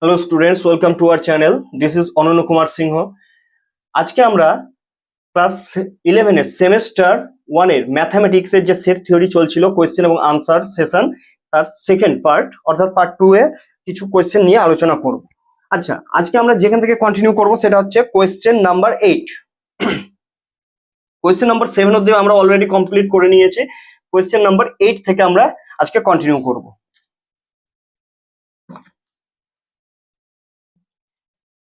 Hello students, welcome to our channel. This is অনন্য কুমার সিংহ। আজকে আমরা ক্লাস 11 এর সেমেস্টার 1 এর ম্যাথামেটিক্সের যে সেট থিওরি চলছিল, কোয়েশ্চেন এবং আনসার সেশন, তার সেকেন্ড পার্ট অর্থাৎ পার্ট 2 এ কিছু কোয়েশ্চেন নিয়ে আলোচনা করব। আচ্ছা, আজকে আমরা যেখান থেকে কন্টিনিউ করব সেটা হচ্ছে কোয়েশ্চেন নাম্বার 8। কোয়েশ্চেন নাম্বার 7 অবধি আমরা অলরেডি কমপ্লিট করে নিয়েছি। কোয়েশ্চেন নাম্বার 8 থেকে আমরা আজকে কন্টিনিউ করব।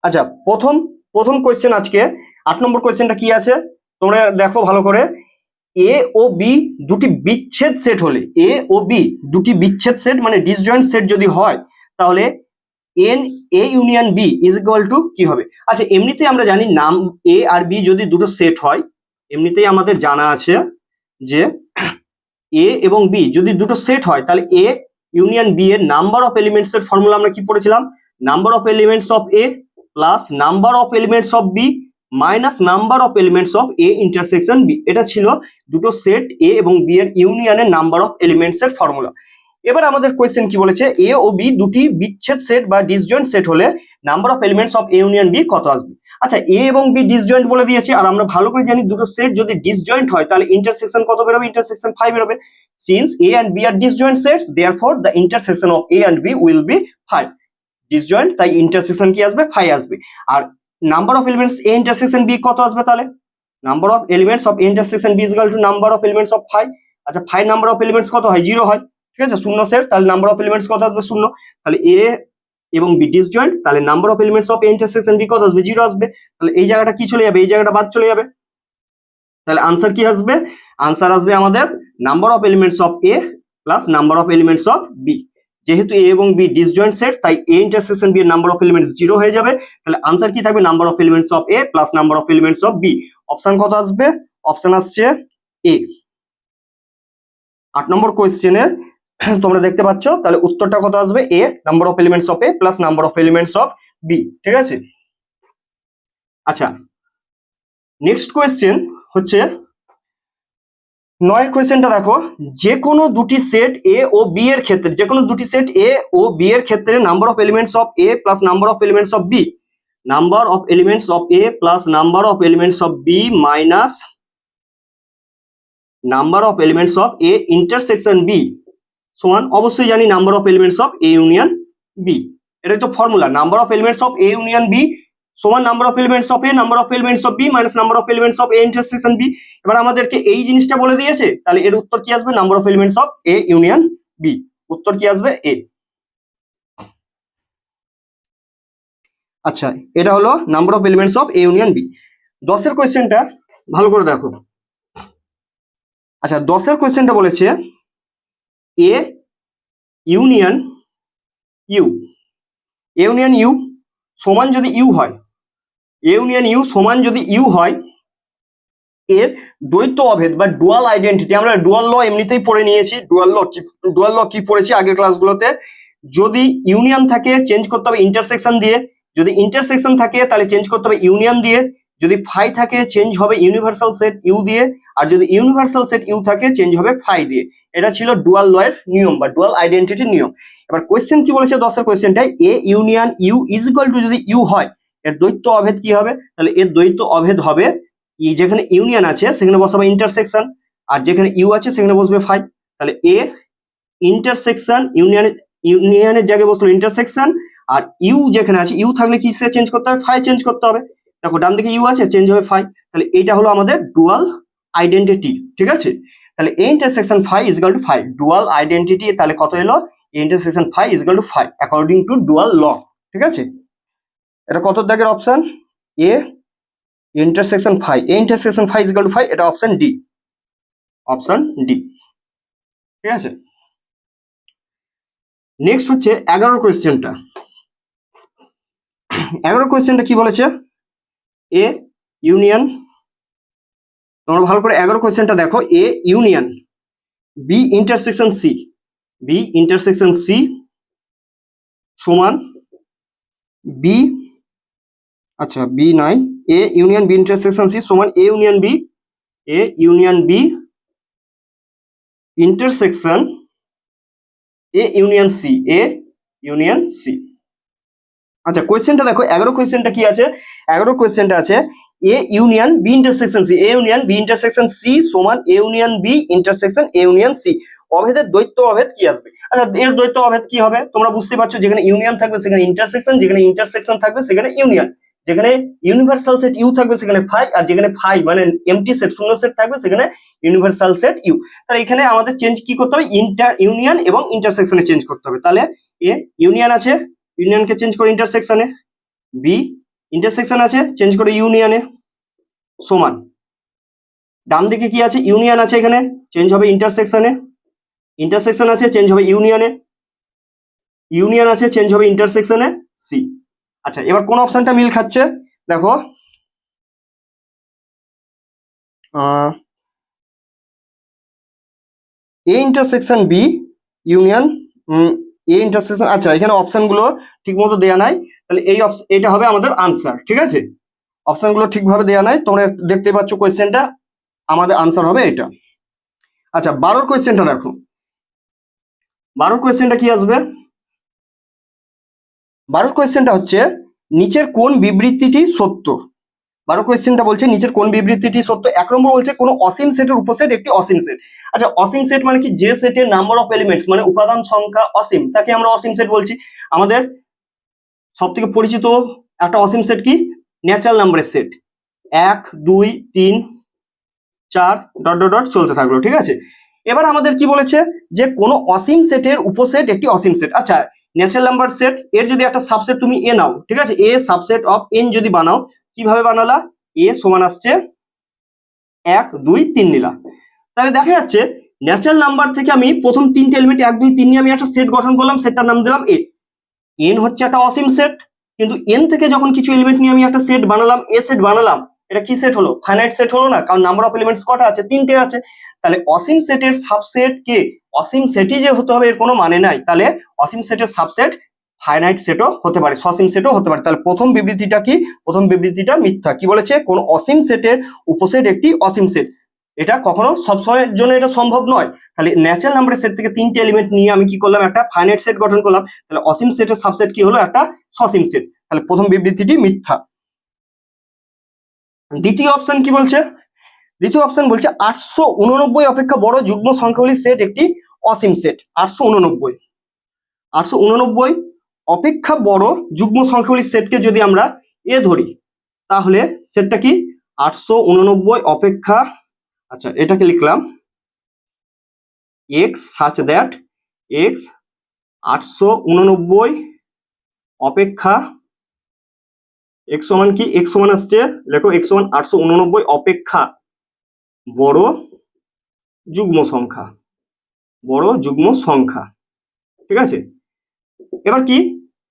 আচ্ছা, প্রথম প্রথম কোয়েশ্চেন আজকে 8 নম্বর কোয়েশ্চেনটা কি আছে তোমরা দেখো ভালো করে। এ ও বি দুটি বিচ্ছেদ সেট হলে, এ ও বি দুটি বিচ্ছেদ সেট মানে ডিসজয়েন্ট সেট যদি হয়, তাহলে N A union B is equal to কি হবে? আচ্ছা, এমনিতেই আমরা জানি নাম এ আর বি যদি দুটো সেট হয়, এমনিতেই আমাদের জানা আছে যে এ এবং বি যদি দুটো সেট হয়, তাহলে এ ইউনিয়ন বি এর নাম্বার অফ এলিমেন্টস এর ফর্মুলা আমরা কি পড়েছিলাম? Number of elements of A plus number of elements of B minus number of elements of A intersection B. এটা ছিল দুটো সেট এ এবং বি এর ইউনিয়নের নাম্বার অফ এলিমেন্টস এর ফর্মুলা। এবার আমাদের কোয়েশ্চেন কি বলেছে, এ ও বি দুটি বিচ্ছেদ সেট বা ডিসজয়েন্ট সেট হলে number of elements of A union B কত আসবে? আচ্ছা, এ এবং বি ডিসজয়েন্ট বলে দিয়েছে, আর আমরা ভালো করে জানি দুটো সেট যদি ডিসজয়েন্ট হয় তাহলে ইন্টারসেকশন কত বেরোবে? ইন্টারসেকশন 5 বেরোবে। Since A and B are disjoint sets, therefore the intersection of A and B will be 5। Disjoint, তাই ইন্টারসেকশন কি আসবে? 5 আসবে। আর number of elements A intersection B কত আসবে তাহলে? Number of elements of A intersection B is equal to number of elements of 5। আচ্ছা, 5 number of elements কত হয়? 0 হয়। ঠিক আছে, শূন্য সেট, তাহলে নাম্বার অফ এলিমেন্টস কত আসবে? 0। তাহলে এ এবং বি ডিসজয়েন্ট, তাহলে number of elements of A intersection B কত আসবে? 0 আসবে। তাহলে এই জায়গাটা কি চলে যাবে? এই জায়গাটা বাদ চলে যাবে। তাহলে আনসার কি আসবে? আনসার আসবে আমাদের number of elements of A plus number of elements of B. যেহেতু এ এবং বি ডিসজয়েন্ট সেট, তাই এ ইন্টারসেকশন বি এর নাম্বার অফ এলিমেন্টস 0 হয়ে যাবে। তাহলে আনসার কি থাকবে? Number of elements of A plus number of elements of B. Option কত আসবে? অপশন আসছে এ। 8 নম্বর কোয়েশ্চেনের তোমরা দেখতে পাচ্ছ, তাহলে উত্তরটা কত আসবে? A, number of elements of A plus number of elements of B. ঠিক আছে। আচ্ছা, নেক্সট কোয়েশ্চেন হচ্ছে 9 কোয়েশ্চেনটা দেখো। যে কোনো দুটি সেট এ ও বি এর ক্ষেত্রে, যে কোনো দুটি সেট এ ও বি এর ক্ষেত্রে number of elements of A plus number of elements of B, number of elements of A plus number of elements of B minus number of elements of A intersection B সমান, অবশ্যই জানি number of elements of A union B. এটাই তো formula, number of elements of A union B সমান number of elements of A, number of elements of B minus number of elements of A intersection B. এবার আমাদেরকে এই জিনিসটা বলে দিয়েছে, তাহলে এর উত্তর কি আসবে? Number of elements of A union B. উত্তর কি আসবে? এ। আচ্ছা, এটা হলো number of elements of A union B. 10 এর কোয়েশ্চেনটা ভালো করে দেখো। আচ্ছা, 10 এর কোয়েশ্চেনটা বলেছে A union U, A union U সমান যদি ইউ হয়, এ ইউনিয়ন ইউ সমান যদি ইউ হয়, এর দ্বৈত অভেদ বা ডুয়াল আইডেন্টিটি, আমরা ডুয়াল ল এমনিতেই পড়ে নিয়েছি। ডুয়াল ল কি পড়েছি আগের ক্লাসগুলোতে? যদি ইউনিয়ন থাকে চেঞ্জ করতে হবে ইন্টারসেকশন দিয়ে, যদি ইন্টারসেকশন থাকে তাহলে চেঞ্জ করতে হবে ইউনিয়ন দিয়ে, যদি ফাই থাকে চেঞ্জ হবে ইউনিভার্সাল সেট ইউ দিয়ে, আর যদি ইউনিভার্সাল সেট ইউ থাকে চেঞ্জ হবে ফাই দিয়ে। এটা ছিল ডুয়াল ল এর নিয়ম বা ডুয়াল আইডেন্টিটির নিয়ম। এবার কোয়েশ্চেন কি বলেছে 10 এর কোয়েশ্চেনটাই, A union U is equal to যদি ইউ হয়, এর দ্বৈত অভেদ কি হবে? তাহলে এর দ্বৈত অভেদ হবে, যেখানে ইউনিয়ন আছে সেখানে বসাবে ইন্টারসেকশন, আর যেখানে ইউ আছে সেখানে বসবে ফাই। তাহলে এ ইন্টারসেকশন ইউনিয়নের জায়গায় বসলো ইন্টারসেকশন, আর ইউ যেখানে আছে, ইউ থাকলে কি সে চেঞ্জ করতে হবে? ফাই চেঞ্জ করতে হবে। দেখো ডান দিকে ইউ আছে, চেঞ্জ হবে ফাই। তাহলে এইটা হলো আমাদের ডুয়াল আইডেন্টিটি। ঠিক আছে, তাহলে A intersection phi is equal to phi, dual identity তাহলে কত এলো? A intersection phi is equal to phi according to dual law. ঠিক আছে, এটা কত দাগের অপশন? A intersection phi, A intersection phi is equal to phi, এটা অপশন ডি। Option D. ঠিক আছে, নেক্সট হচ্ছে 11 কোয়েশ্চেনটা। 11 কোয়েশ্চেনটা কি বলেছে? এ ইউনিয়ন, তোমরা ভালো করে 11 কোয়েশ্চেনটা দেখো। A union B intersection C, B intersection C সমান বি, আচ্ছা বি নাই, A union B intersection C সমান A union B, A union B intersection A union C, A union C. আচ্ছা কোয়েশ্চেনটা দেখো, 11 কোয়েশ্চেনটা কি আছে, 11 কোয়েশ্চেনটা আছে A union B intersection C, A union B intersection C সমান A union B intersection A union C, অভেদের দ্বৈত অভেদ কি আসবে? আচ্ছা এর দ্বৈত অভেদ কি হবে তোমরা বুঝতে পারছো, যেখানে ইউনিয়ন থাকবে সেখানে ইন্টারসেকশন, যেখানে ইন্টারসেকশন থাকবে সেখানে ইউনিয়ন, যেখানে ইউনিভার্সাল সেট ইউ থাকবে সেখানে ফাই, আর যেখানে ফাই মানে এমটি সেট শূন্য সেট থাকবে সেখানে ইউনিভার্সাল সেট ইউ। তাহলে এখানে আমাদের চেঞ্জ কি করতে হবে, ইউনিয়ন এবং ইন্টারসেকশনে চেঞ্জ করতে হবে। তাহলে এ ইউনিয়ন আছে, ইউনিয়নকে চেঞ্জ করে ইন্টারসেকশনে, বি ইন্টারসেকশন আছে চেঞ্জ করে ইউনিয়নে, সমান ডান দিকে কি আছে, ইউনিয়ন আছে এখানে চেঞ্জ হবে ইন্টারসেকশনে, ইন্টারসেকশন আছে চেঞ্জ হবে ইউনিয়নে, ইউনিয়ন আছে চেঞ্জ হবে ইন্টারসেকশনে সি। আচ্ছা এবার কোন অপশনটা মিল খাচ্ছে দেখো, A intersection B union A intersection, আচ্ছা এখানে অপশনগুলো ঠিক মতো দেওয়া নাই, তাহলে এটা হবে আমাদের আনসার, ঠিক আছে অপশনগুলো ঠিকভাবে দেওয়া নাই, তোমরা দেখতে পাচ্ছ কোয়েশ্চেনটা, আমাদের আনসার হবে এটা। আচ্ছা 12 কোয়েশ্চেনটা দেখো, 12 কোয়েশ্চেনটা কি আসবে, 12 কোয়েশ্চেনটা হচ্ছে নিচের কোন বিবৃতিটি সত্য, 12 কোয়েশ্চেনটা বলছে নিচের কোন বিবৃতিটি সত্য। 1 নম্বর বলছে কোন অসীম সেটের উপসেট একটি অসীম সেট। আচ্ছা অসীম সেট মানে কি, যে সেটের নাম্বার অফ এলিমেন্টস মানে উপাদান সংখ্যা অসীম তাকে আমরা অসীম সেট বলছি। আমাদের সব থেকে পরিচিত একটা অসীম সেট কি, ন্যাচারাল নাম্বারের সেট, 1 2 3 4 ডট ডট ডট চলতে থাকলো, ঠিক আছে। এবার আমাদের কি বলেছে যে কোন অসীম সেটের উপসেট একটি অসীম সেট। আচ্ছা ন্যাচারাল নাম্বার সেট এর যদি একটা সাবসেট তুমি এ নাও, ঠিক আছে, এ সাবসেট অফ এন যদি বানাও, কিভাবে বানালা, এ সমান আসছে 1 2 3 নিলাম, তাহলে দেখা যাচ্ছে ন্যাচারাল নাম্বার থেকে আমি প্রথম তিনটে এলিমেন্ট 1 2 3 নিয়ে আমি একটা সেট গঠন করলাম, সেটটার নাম দিলাম এ। এন হচ্ছে একটা অসীম সেট, কিন্তু এন থেকে যখন কিছু এলিমেন্ট নিয়ে আমি একটা সেট বানালাম, এ সেট বানালাম, এটা কি সেট হলো, ফাইনাইট সেট হলো না, কারণ নাম্বার অফ এলিমেন্টস কটা আছে, তিনটে আছে। তাহলে অসীম সেটের সাবসেট কে অসীম সেটই যে হতে হবে এর কোনো মানে নাই, তাহলে অসীম সেটের সাবসেট ফাইনাইট সেটও হতে পারে, সসীম সেটও হতে পারে। তাহলে প্রথম বিবৃতিটা কি, প্রথম বিবৃতিটা মিথ্যা। কি বলেছে, কোন অসীম সেটের উপসেট একটি অসীম সেট, এটা কখনো সবসময়ের জন্য এটা সম্ভব নয়। তাহলে ন্যাচারাল নাম্বারের সেট থেকে তিনটে এলিমেন্ট নিয়ে আমি কি করলাম, একটা ফাইনাইট সেট গঠন করলাম, তাহলে অসীম সেটের সাবসেট কি হলো, একটা সসীম সেট। তাহলে প্রথম বিবৃতিটি মিথ্যা। দ্বিতীয় অপশন কি বলছে, দ্বিতীয় অপশন বলছে 889 অপেক্ষা বড় যুগ্ম সংখ্যাগুলির সেট একটি অসীম সেট। 889 অপেক্ষা বড় যুগ্ম সংখ্যাগুলির সেটকে যদি আমরা এ ধরি, তাহলে সেটটা কি 889 অপেক্ষা, আচ্ছা এটাকে লিখলাম x such that x 889 অপেক্ষা x সমান কি, x সমান আসছে লেখো x সমান 889 অপেক্ষা বড় যুগ্ম সংখ্যা, বড় যুগ্ম সংখ্যা, ঠিক আছে। এবার কি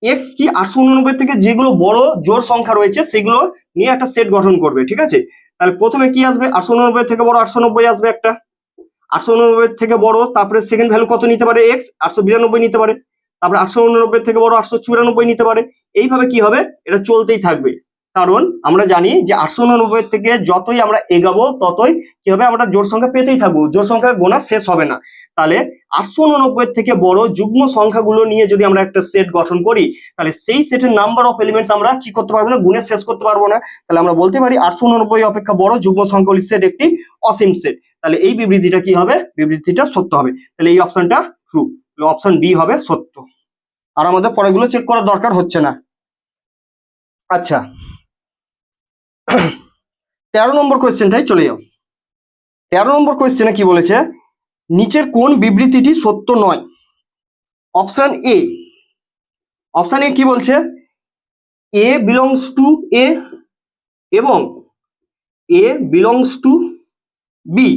x কি 889 থেকে যেগুলো বড় জোড় সংখ্যা রয়েছে সেগুলো নিয়ে একটা সেট গঠন করবে, ঠিক আছে। তাহলে প্রথমে কি আসবে, 889 থেকে বড় 890 আসবে একটা, 889 থেকে বড়, তারপরে সেকেন্ড ভ্যালু কত নিতে পারে, x 892 নিতে পারে, তারপরে 889 থেকে বড় 894 নিতে পারে, এইভাবে কি হবে, এটা চলতেই থাকবে। কারণ আমরা জানি যে 889 থেকে যতই আমরা এগাবো ততই কি হবে, আমরা জোড় সংখ্যা পেতেই থাকবো, জোড় সংখ্যা গোনা শেষ হবে না। তাহলে 889 থেকে বড় যুগ্ম সংখ্যাগুলো নিয়ে যদি আমরা একটা সেট গঠন করি, তাহলে সেই সেটের নাম্বার অফ এলিমেন্টস আমরা কি করতে পারবো না, গুণে শেষ করতে পারবো না। তাহলে আমরা বলতে পারি 889 অপেক্ষা বড় যুগ্ম সংখ্যাগুলির সেট একটি অসীম সেট। তাহলে এই বিবৃতিটা কি হবে, বিবৃতিটা সত্য হবে। তাহলে এই অপশনটা ট্রু, অপশন বি হবে সত্য, আর আমাদের পরেগুলো চেক করার দরকার হচ্ছে না। আচ্ছা 13 নম্বর কোয়েশ্চেনটাই চলে যাও। 13 নম্বর কোয়েশ্চেনে কি বলেছে, নিচের কোন বিবৃতিটি সত্য নয়। অপশন এ, অপশন এ কি বলছে, এ বিলংস টু এ এবং A belongs to B,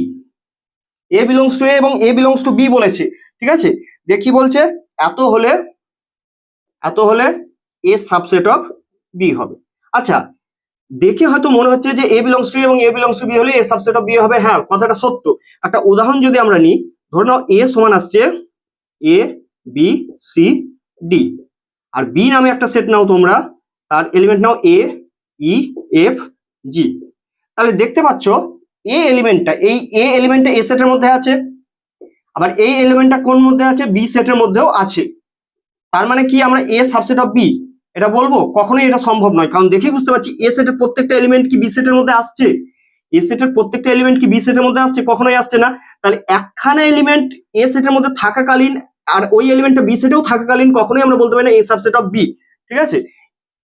A belongs to A এবং এ বিলংস টু বি বলেছে, ঠিক আছে। দেখি বলছে এত হলে এ সাবসেট অফ বি হবে। আচ্ছা দেখে হয়তো মনে হচ্ছে যে এ বিলংস টু এবং এ বিলংস টু বি হলে এ সাবসেট অফ বি হবে, হ্যাঁ কথাটা সত্য। একটা উদাহরণ যদি আমরা নিই, ধরে নাও এ সমান আসছে A B C D, R B নামে একটা সেট নাও তোমরা, তার এলিমেন্ট নাও এ ই এফ জি। তাহলে দেখতে পাচ্ছ এ এলিমেন্টটা, এই এ এলিমেন্টটা এ সেটের মধ্যে আছে, আবার এই এলিমেন্টটা কোন মধ্যে আছে, বি সেটের মধ্যেও আছে। তার মানে কি, আমরা এ সাবসেট অফ বি, এটা বলবো? কখনোই এটা সম্ভব নয়, কারণ দেখেই বুঝতে পারছি এ সেটের প্রত্যেকটা এলিমেন্ট কি বি সেটের মধ্যে আসছে? এ সেটের প্রত্যেকটা এলিমেন্ট কি বি সেটের মধ্যে আসছে? কখনোই আসছে না। তাহলে একখানা এলিমেন্ট এ সেটের মধ্যে থাকাকালীন আর ওই এলিমেন্টটা বি সেটেও থাকাকালীন কখনোই আমরা বলতে পারি না এ সাবসেট অফ বি। ঠিক আছে,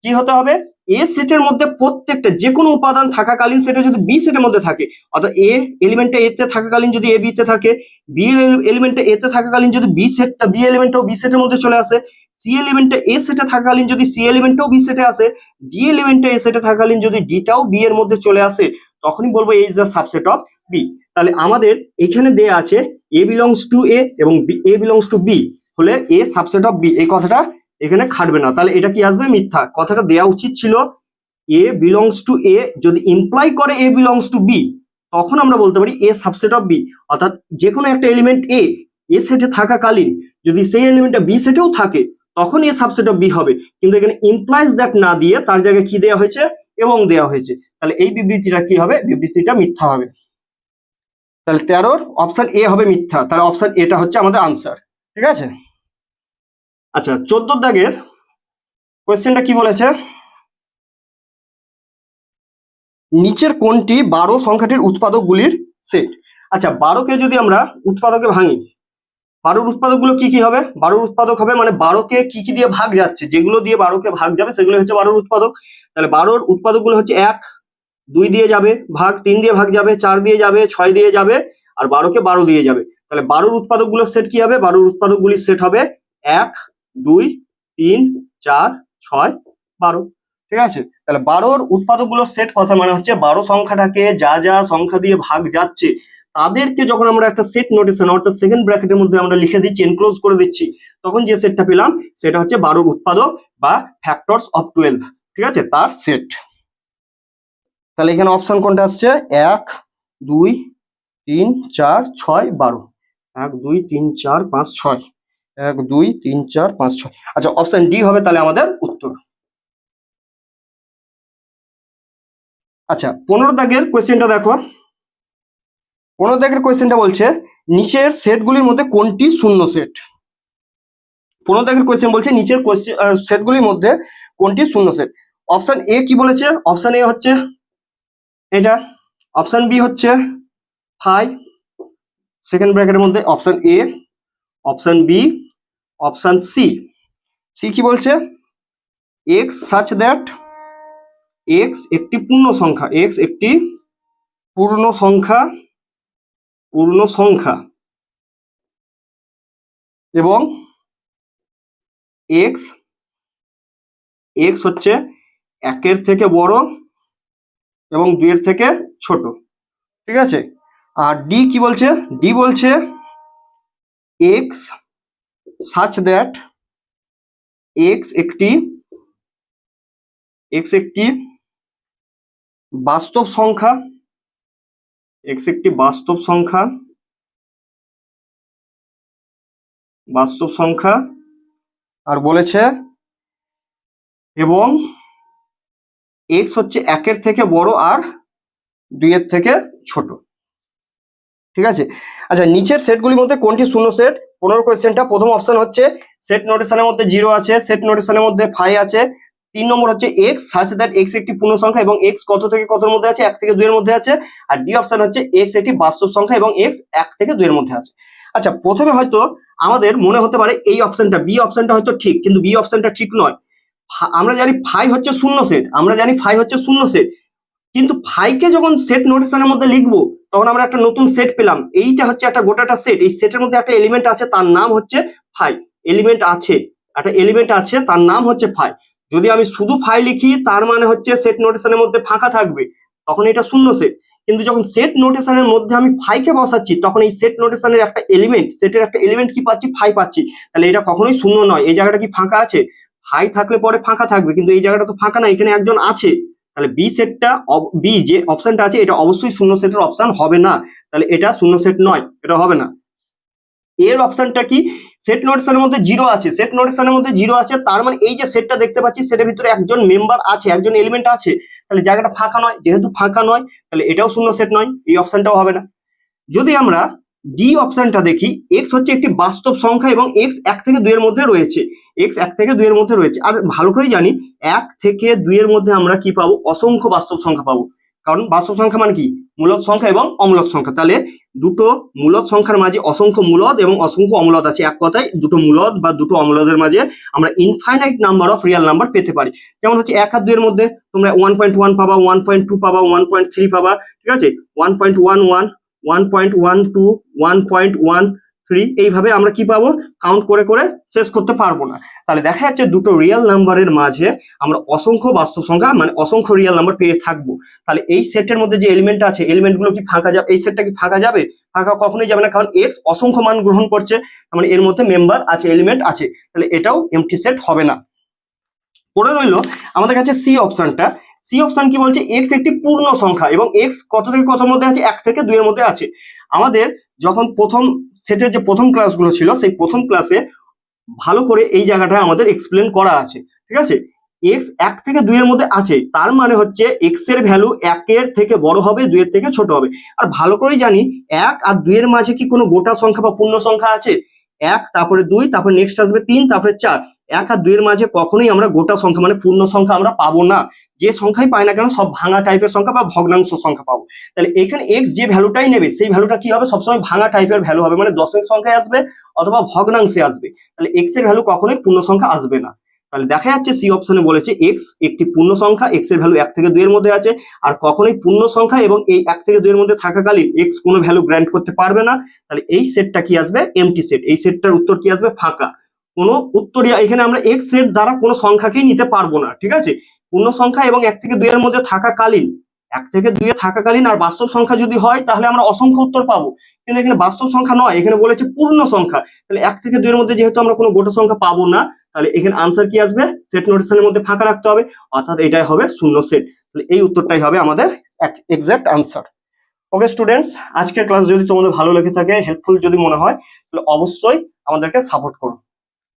কি হতে হবে? এ সেটের মধ্যে প্রত্যেকটা যে কোনো উপাদান থাকাকালীন সেটা যদি বি সেটের মধ্যে থাকে, অর্থাৎ এ এলিমেন্টটা এ তে থাকাকালীন যদি এ বি তে থাকে, বি এলিমেন্টটা এ তে থাকাকালীন যদি বি এলিমেন্টটাও বি সেটের মধ্যে চলে আসে, সি এলিমেন্টটা এ সেটে থাকাকালীন যদি সি এলিমেন্টটাও বি সেটে আসে, ডি এলিমেন্টটা এ সেটে থাকাকালীন যদি ডিটাও বি এর মধ্যে চলে আসে, তখনই বলবো A is the subset of B. তাহলে আমাদের এখানে দেয়া আছে এ বিলংস টু এ এবং এ বিলংস টু বি হলে এ সাবসেট অফ বি, এই কথাটা এখানে খাটবে না। তাহলে এটা কি আসবে? মিথ্যা। কথাটা দেওয়া উচিত ছিল এ বিলংস টু এ যদি ইমপ্লাই করে এ বিলংস টু বি, তখন আমরা বলতে পারি এ সাবসেট অফ বি। অর্থাৎ যে কোনো একটা এলিমেন্ট এ সেটে থাকাকালীন যদি সেই এলিমেন্টটা বি সেটেও থাকে, তখন এ সাবসেট অফ বি হবে। কিন্তু এখানে ইমপ্লাইজ দ্যাট না দিয়ে তার জায়গায় কি দেওয়া হয়েছে? এবং দেওয়া হয়েছে। তাহলে এই বিবৃতিটা কি হবে? বিবৃতিটা মিথ্যা হবে। তাহলে 13 অপশন এ হবে মিথ্যা। তাহলে অপশন এটা হচ্ছে আমাদের আনসার। ঠিক আছে, আচ্ছা 14 দাগের কোয়েশ্চেনটা কি বলেছে? নিচের কোনটি 12 সংখ্যাটির উৎপাদকগুলির সেট? আচ্ছা 12কে যদি আমরা উৎপাদকে ভাঙি, 12র উৎপাদকগুলো কি কি হবে? 12র উৎপাদক হবে মানে 12কে কি কি দিয়ে ভাগ যাচ্ছে, যেগুলো দিয়ে 12কে ভাগ যাবে সেগুলো হচ্ছে 12র উৎপাদক। তাহলে 12র উৎপাদকগুলো হচ্ছে 1 2 দিয়ে যাবে ভাগ, 3 দিয়ে ভাগ যাবে, 4 দিয়ে যাবে, 6 দিয়ে যাবে, আর 12কে 12 দিয়ে যাবে। তাহলে 12র উৎপাদকগুলোর সেট কি হবে? 12র উৎপাদকগুলির সেট হবে 1 2 3 4 6 12। ঠিক আছে, তাহলে 12র উৎপাদকগুলোর সেট কথা মানে হচ্ছে 12 সংখ্যাটাকে যা যা সংখ্যা দিয়ে ভাগ যাচ্ছে তাদেরকে যখন আমরা একটা সেট নোটেশন অর্থাৎ সেকেন্ড ব্র্যাকেটের মধ্যে আমরা লিখে দিচ্ছি, এনক্লোজ করে দিচ্ছি, তখন যে সেটটা পেলাম সেটা হচ্ছে 12র উৎপাদক বা ফ্যাক্টরস অফ 12। ঠিক আছে, তার সেট। তাহলে এখানে অপশন কোনটা আসছে? 1 2 3 4 6 12। 1 2 3 4 5 6, 1 2 3 4 5 6। আচ্ছা অপশন ডি হবে তাহলে আমাদের উত্তর। আচ্ছা 15 দাগের কোয়েশ্চেনটা দেখো। 15 দাগের কোয়েশ্চেনটা বলছে নিচের সেটগুলির মধ্যে কোনটি শূন্য সেট? 15 দাগের কোয়েশ্চেন বলছে নিচের সেটগুলির মধ্যে কোনটি শূন্য সেট? অপশন এ কি বলেছে? অপশন এ হচ্ছে এটা, অপশন বি হচ্ছে 5 সেকেন্ড ব্র্যাকেটের মধ্যে, option A, option B, option C. C কি বলছে? এক্স সাচ দ্যাট এক্স একটি পূর্ণ সংখ্যা, এক্স একটি পূর্ণ সংখ্যা, পূর্ণ সংখ্যা এবং এক্স, এক্স হচ্ছে 1 এর থেকে বড় এবং 2 এর থেকে ছোট। ঠিক আছে, আর ডি কি বলছে? ডি বলছে এক্স সাচ দ্যাট এক্স একটি বাস্তব সংখ্যা, এক্স একটি বাস্তব সংখ্যা, বাস্তব সংখ্যা, আর বলেছে এবং এক্স হচ্ছে 1 এর থেকে বড় আর 2 এর থেকে ছোট। ঠিক আছে, আচ্ছা নিচের সেটগুলির মধ্যে কোনটি শূন্য সেট? 15 কোয়েশ্চেনটা প্রথম অপশন হচ্ছে সেট নোটেশনের মধ্যে 0 আছে, সেট নোটেশনের মধ্যে 5 আছে। 3 নম্বর হচ্ছে এক্স সাচ দ্যাট এক্স একটি পূর্ণ সংখ্যা এবং এক্স কত থেকে কতর মধ্যে আছে? 1 থেকে 2 এর মধ্যে আছে। আর ডি অপশন হচ্ছে এক্স একটি বাস্তব সংখ্যা এবং এক্স 1 থেকে 2 এর মধ্যে আছে। আচ্ছা প্রথমে হয়তো আমাদের মনে হতে পারে এই অপশনটা, বি অপশনটা হয়তো ঠিক, কিন্তু বি অপশনটা ঠিক নয়। আমরা জানি 5 হচ্ছে শূন্য সেট, আমরা জানি 5 হচ্ছে শূন্য সেট, কিন্তু 5 কে যখন সেট নোটেশনের মধ্যে লিখবো তখন আমরা একটা নতুন সেট পেলাম, এইটা হচ্ছে একটা গোটাটা সেট, এই সেটের মধ্যে একটা এলিমেন্ট আছে তার নাম হচ্ছে 5, এলিমেন্ট আছে, একটা এলিমেন্ট আছে তার নাম হচ্ছে 5। যদি আমি শুধু 5 লিখি তার মানে হচ্ছে সেট নোটেশনের মধ্যে ফাঁকা থাকবে, তখন এটা শূন্য সেট। কিন্তু যখন সেট নোটেশনের মধ্যে আমি 5 কে বসাচ্ছি তখন এই সেট নোটেশনের একটা এলিমেন্ট, সেটের একটা এলিমেন্ট কি পাচ্ছি? 5 পাচ্ছি। তাহলে এটা কখনোই শূন্য নয়। এই জায়গাটা কি ফাঁকা আছে? 5 থাকলে পরে ফাঁকা থাকবে, কিন্তু এই জায়গাটা তো ফাঁকা না, এখানে একজন আছে। তাহলে বি সেটটা, বি যে অপশনটা আছে এটা অবশ্যই শূন্য সেটের অপশন হবে না। তাহলে এটা শূন্য সেট নয়, এটা হবে না। এর অপশনটা কি? সেট নোটেশনের মধ্যে 0 আছে, সেট নোটেশনের মধ্যে 0 আছে তার মানে এই যে সেটটা দেখতে পাচ্ছি সেটার ভিতরে একজন মেম্বার আছে, একজন এলিমেন্ট আছে, তাহলে জায়গাটা ফাঁকা নয়। যেহেতু ফাঁকা নয় তাহলে এটাও শূন্য সেট নয়, এই অপশনটাও হবে না। যদি আমরা ডি অপশনটা দেখি, এক্স হচ্ছে একটি বাস্তব সংখ্যা এবং এক্স 1 থেকে 2 এর মধ্যে রয়েছে, এক্স 1 থেকে 2 এর মধ্যে রয়েছে। আর ভালো করেই জানি 1 থেকে 2 এর মধ্যে আমরা কি পাবো, অসংখ্য বাস্তব সংখ্যা পাবো। কারণ বাস্তব সংখ্যা মানে কি, মূলদ সংখ্যা এবং অমূলদ সংখ্যা। তাহলে দুটো মূলদ সংখ্যার মাঝে অসংখ্য মূলদ এবং অসংখ্য অমূলদ আছে। এক কথায় দুটো মূলদ বা দুটো অমূলদের মাঝে আমরা infinite number of real number পেতে পারি। যেমন হচ্ছে 1 আর 2 এর মধ্যে তোমরা 1.1 পাবা, 1.2 পাবা, 1.3 পাবা, ঠিক আছে, 1.11, 1.12, 1.13, এইভাবে আমরা কি পাবো, কাউন্ট করে করে শেষ করতে পারবো না। তাহলে দেখা যাচ্ছে দুটো রিয়েল নাম্বারের মাঝে আমরা অসংখ্য বাস্তব সংখ্যা মানে অসংখ্য রিয়েল নাম্বার পেয়ে থাকবো। তাহলে এই সেটের মধ্যে যে এলিমেন্ট আছে, এলিমেন্টগুলো কি ফাঁকা যাবে, এই সেটটা কি ফাঁকা যাবে? ফাঁকা কখনোই যাবে না, কারণ এক্স অসংখ্য মান গ্রহণ করছে, মানে এর মধ্যে মেম্বার আছে, এলিমেন্ট আছে, তাহলে এটাও এমটি সেট হবে না। পড়ে রইল আমাদের কাছে সি অপশনটা। সি অপশন কি বলছে, এক্স একটি পূর্ণ সংখ্যা এবং এক্স কত থেকে কতর মধ্যে আছে, 1 থেকে 2 এর মধ্যে আছে। আমাদের যখন প্রথম সেটের যে প্রথম ক্লাসগুলো ছিল, সেই প্রথম ক্লাসে ভালো করে এই জায়গাটা আমাদের এক্সপ্লেন করা আছে, ঠিক আছে। এক্স 1 থেকে 2 এর মধ্যে আছে, তার মানে হচ্ছে এক্স এর ভ্যালু 1 এর থেকে বড় হবে, 2 এর থেকে ছোট হবে। আর ভালো করেই জানি 1 আর 2 এর মাঝে কি কোনো গোটা সংখ্যা বা পূর্ণ সংখ্যা আছে? 1, তারপরে 2, তারপরে নেক্সট আসবে 3, তারপরে 4। 1 আর 2 এর মাঝে কখনোই আমরা গোটা সংখ্যা মানে পূর্ণ সংখ্যা আমরা পাবো না। যে সংখ্যাই পাই না কেন সব ভাঙা টাইপের সংখ্যা বা ভগ্নাংশ সংখ্যা পাবো। তাহলে এখানে এক্স যে ভ্যালুটাই নেবে, সেই ভ্যালুটা কি হবে, সবসময় ভাঙা টাইপের ভ্যালু হবে, মানে দশমিক সংখ্যায় আসবে অথবা ভগ্নাংশে আসবে। তাহলে এক্স এর ভ্যালু কখনোই পূর্ণ সংখ্যা আসবে না। তাহলে দেখা যাচ্ছে সি অপশনে বলেছে এক্স একটি পূর্ণ সংখ্যা, এক্স এর ভ্যালু 1 থেকে 2 এর মধ্যে আছে, আর কখনোই পূর্ণ সংখ্যা এবং এই 1 থেকে 2 এর মধ্যে থাকাকালীন এক্স কোনো ভ্যালু গ্র্যান্ট করতে পারবে না। তাহলে এই সেটটা কি আসবে, এমটি সেট। এই সেটটার উত্তর কি আসবে, ফাঁকা। কোনো উত্তরই এখানে আমরা এক্স এর দ্বারা কোনো সংখ্যাকেই নিতে পারবো না, ঠিক আছে। পূর্ণ সংখ্যা এবং 1 থেকে 2 এর মধ্যে থাকাকালীন, 1 থেকে 2 এ থাকাকালীন আর বাস্তব সংখ্যা যদি হয় তাহলে আমরা অসংখ্য উত্তর পাবো, কিন্তু এখানে বাস্তব সংখ্যা নয়, এখানে বলেছে পূর্ণ সংখ্যা। তাহলে 1 থেকে 2 এর মধ্যে যেহেতু আমরা কোনো গোটা সংখ্যা পাবো না, তাহলে এখানে আনসার কি আসবে, সেট নোটেশনের মধ্যে ফাঁকা রাখতে হবে, অর্থাৎ এটাই হবে শূন্য সেট। তাহলে এই উত্তরটাই হবে আমাদের এক্সাক্ট আনসার। ওকে স্টুডেন্টস, আজকের ক্লাস যদি তোমাদের ভালো লেগে থাকে, হেল্পফুল যদি মনে হয়, তাহলে অবশ্যই আমাদেরকে সাপোর্ট করো।